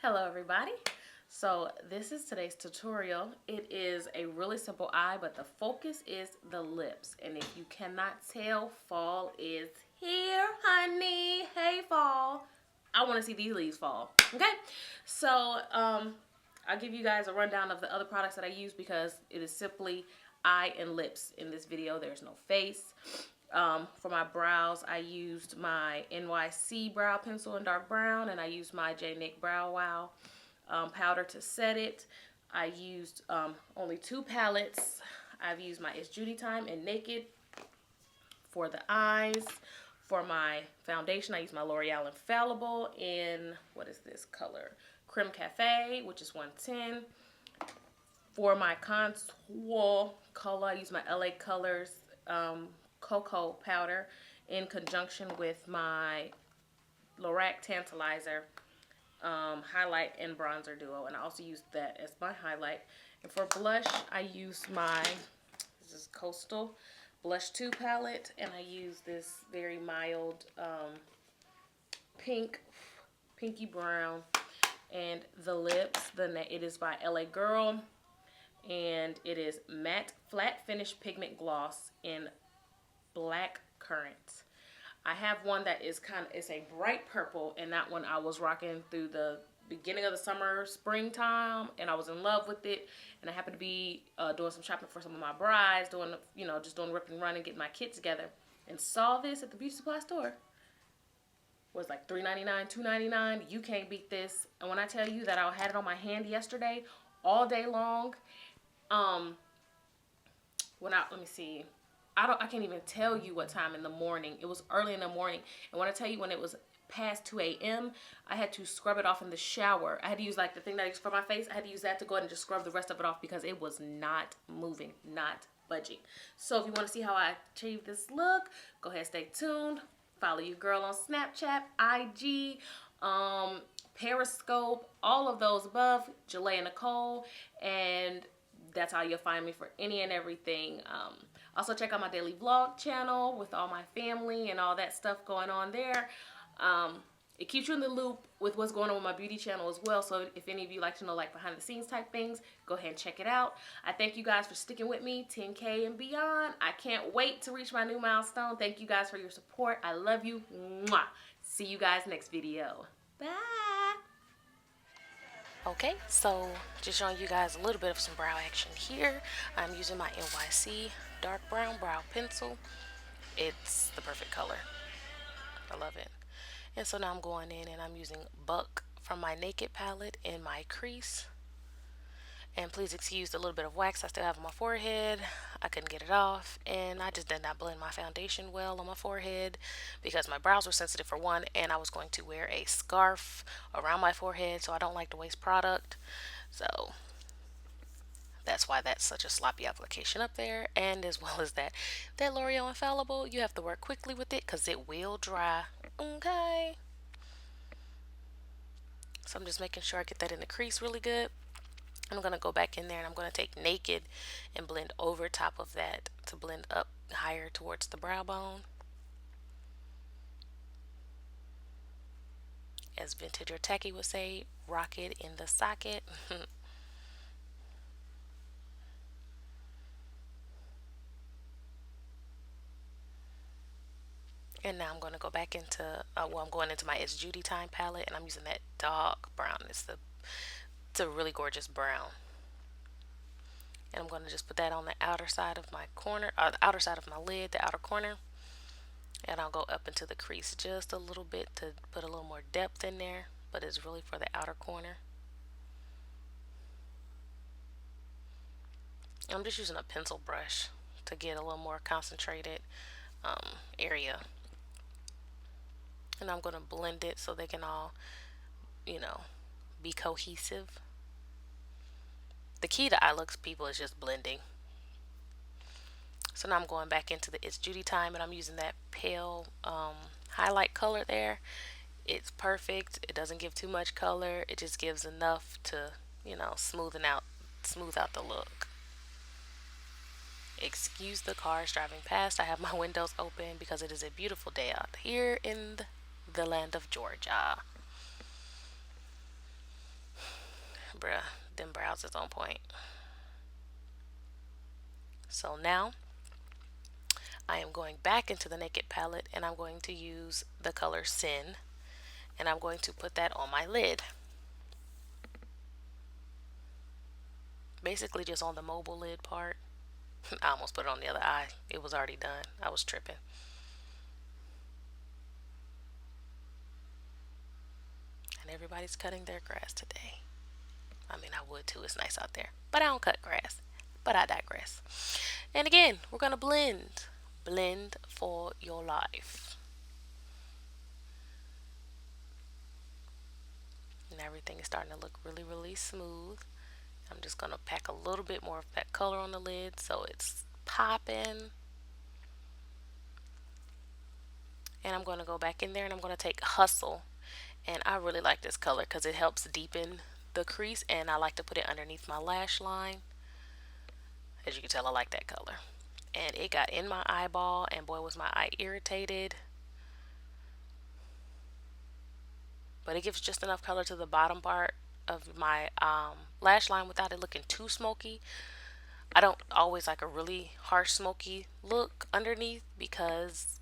Hello everybody. So this is today's tutorial. It is a really simple eye, but the focus is the lips. And if you cannot tell, fall is here, honey. Hey, fall. I want to see these leaves fall. Okay. So I'll give you guys a rundown of the other products that I use because it is simply eye and lips in this video. There's no face. For my brows, I used my NYC brow pencil in dark brown, and I used my J.NIC Brow Wow powder to set it. I used only 2 palettes. I've used my It's Judy Time and Naked for the eyes. For my foundation, I use my L'Oreal Infallible in, what is this color? Creme Cafe, which is 110. For my contour color, I use my LA Colors cocoa powder in conjunction with my Lorac Tantalizer highlight and bronzer duo, and I also use that as my highlight. And for blush, I use my, this is Coastal Blush 2 palette, and I use this very mild pinky brown. And the lips, it is by LA Girl, and it is Matte Flat Finish Pigment Gloss in Black Currant. I have one that is it's a bright purple, and that one I was rocking through the beginning of the summer, springtime, and I was in love with it. And I happened to be doing some shopping for some of my brides, just doing rip and run and getting my kit together, and saw this at the beauty supply store. It was like $3.99, $2.99. You can't beat this. And when I tell you that I had it on my hand yesterday, all day long, let me see. I can't even tell you what time in the morning. It was early in the morning. And when I tell you, when it was past 2 a.m., I had to scrub it off in the shower. I had to use like the thing that I use for my face. I had to use that to go ahead and just scrub the rest of it off because it was not moving, not budging. So if you want to see how I achieve this look, go ahead, stay tuned. Follow your girl on Snapchat, IG, Periscope, all of those above, JaleaNicole, and that's how you'll find me for any and everything. Also check out my daily vlog channel with all my family and all that stuff going on there. It keeps you in the loop with what's going on with my beauty channel as well. So if any of you like to know like behind the scenes type things, go ahead and check it out. I thank you guys for sticking with me, 10K and beyond. I can't wait to reach my new milestone. Thank you guys for your support. I love you. Mwah. See you guys next video. Bye. Okay, so just showing you guys a little bit of some brow action here. I'm using my NYC dark brown brow pencil. It's the perfect color. I love it. And so now I'm going in and I'm using Buck from my Naked palette in my crease. And please excuse the little bit of wax I still have on my forehead. I couldn't get it off, and I just did not blend my foundation well on my forehead because my brows were sensitive for one, and I was going to wear a scarf around my forehead, so I don't like to waste product. So that's why that's such a sloppy application up there. And as well as that L'Oreal Infallible, you have to work quickly with it because it will dry. Okay. So I'm just making sure I get that in the crease really good. I'm going to go back in there and I'm going to take Naked and blend over top of that to blend up higher towards the brow bone. As Vintage or Tacky would say, rock it in the socket. And now I'm going to go back into, I'm going into my It's Judy Time palette, and I'm using that dark brown. It's a really gorgeous brown. And I'm going to just put that on the outer side of my corner, the outer side of my lid, the outer corner. And I'll go up into the crease just a little bit to put a little more depth in there, but it's really for the outer corner. I'm just using a pencil brush to get a little more concentrated area. And I'm going to blend it so they can all, be cohesive. The key to eye looks, people, is just blending. So now I'm going back into the It's Judy Time, and I'm using that pale highlight color there. It's perfect. It doesn't give too much color. It just gives enough to, smooth out the look. Excuse the cars driving past. I have my windows open because it is a beautiful day out here in the land of Georgia. eyebrows is on point. So now I am going back into the Naked palette and I'm going to use the color Sin, and I'm going to put that on my lid. Basically just on the mobile lid part. I almost put it on the other eye. It was already done. I was tripping. And everybody's cutting their grass today. I mean, I would too. It's nice out there. But I don't cut grass. But I digress. And again, we're going to blend. Blend for your life. And everything is starting to look really, really smooth. I'm just going to pack a little bit more of that color on the lid so it's popping. And I'm going to go back in there and I'm going to take Hustle. And I really like this color because it helps deepen the crease, and I like to put it underneath my lash line. As you can tell, I like that color. And it got in my eyeball, and boy was my eye irritated. But it gives just enough color to the bottom part of my lash line without it looking too smoky. I don't always like a really harsh smoky look underneath because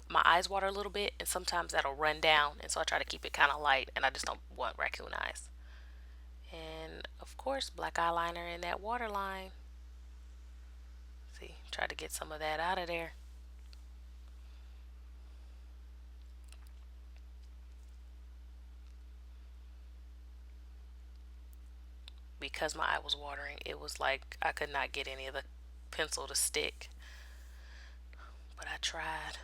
my eyes water a little bit and sometimes that'll run down, and so I try to keep it kind of light, and I just don't want raccoon eyes. And of course, black eyeliner in that waterline. See, try to get some of that out of there. Because my eye was watering, it was like I could not get any of the pencil to stick. But I tried.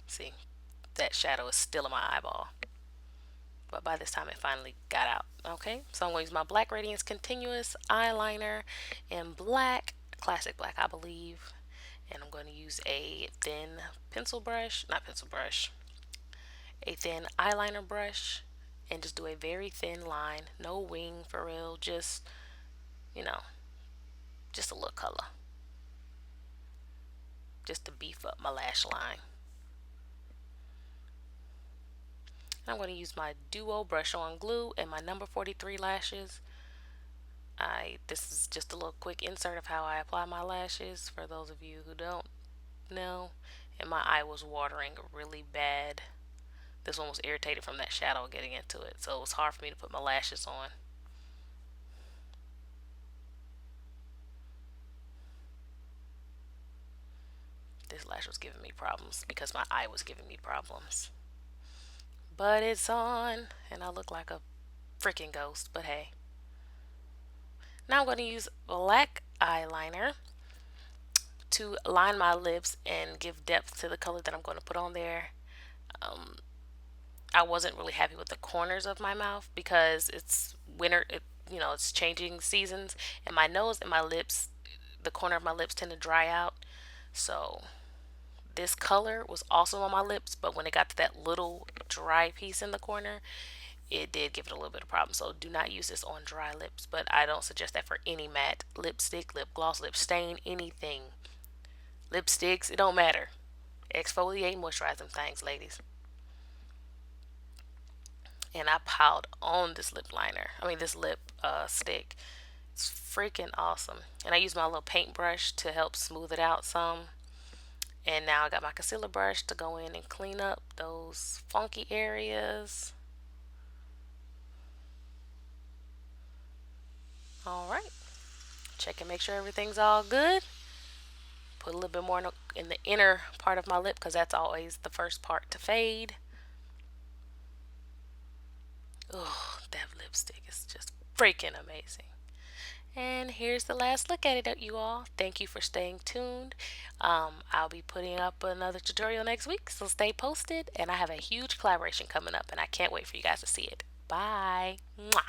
See, that shadow is still in my eyeball. But by this time it finally got out. Okay, so I'm going to use my Black Radiance Continuous eyeliner in black, classic black I believe. And I'm going to use a thin pencil brush, not pencil brush, a thin eyeliner brush, and just do a very thin line. No wing for real, just, you know, just a little color. Just to beef up my lash line. I'm going to use my Duo brush on glue and my number 43 lashes. This is just a little quick insert of how I apply my lashes for those of you who don't know. And my eye was watering really bad. This one was irritated from that shadow getting into it, so it was hard for me to put my lashes on. This lash was giving me problems because my eye was giving me problems. But it's on, and I look like a freaking ghost, but hey. Now I'm going to use black eyeliner to line my lips and give depth to the color that I'm going to put on there. I wasn't really happy with the corners of my mouth because it's winter, it's changing seasons, and my nose and my lips, the corner of my lips tend to dry out. So this color was also on my lips, but when it got to that little dry piece in the corner, it did give it a little bit of problem. So do not use this on dry lips, but I don't suggest that for any matte lipstick, lip gloss, lip stain, anything. Lipsticks, it don't matter. Exfoliate, moisturize them things, ladies. And I piled on this lip liner. This lip stick. It's freaking awesome. And I use my little paintbrush to help smooth it out some. And now I got my concealer brush to go in and clean up those funky areas. Alright. Check and make sure everything's all good. Put a little bit more in the inner part of my lip because that's always the first part to fade. Oh, that lipstick is just freaking amazing. And here's the last look at it, you all. Thank you for staying tuned. I'll be putting up another tutorial next week, so stay posted. And I have a huge collaboration coming up, and I can't wait for you guys to see it. Bye. Mwah.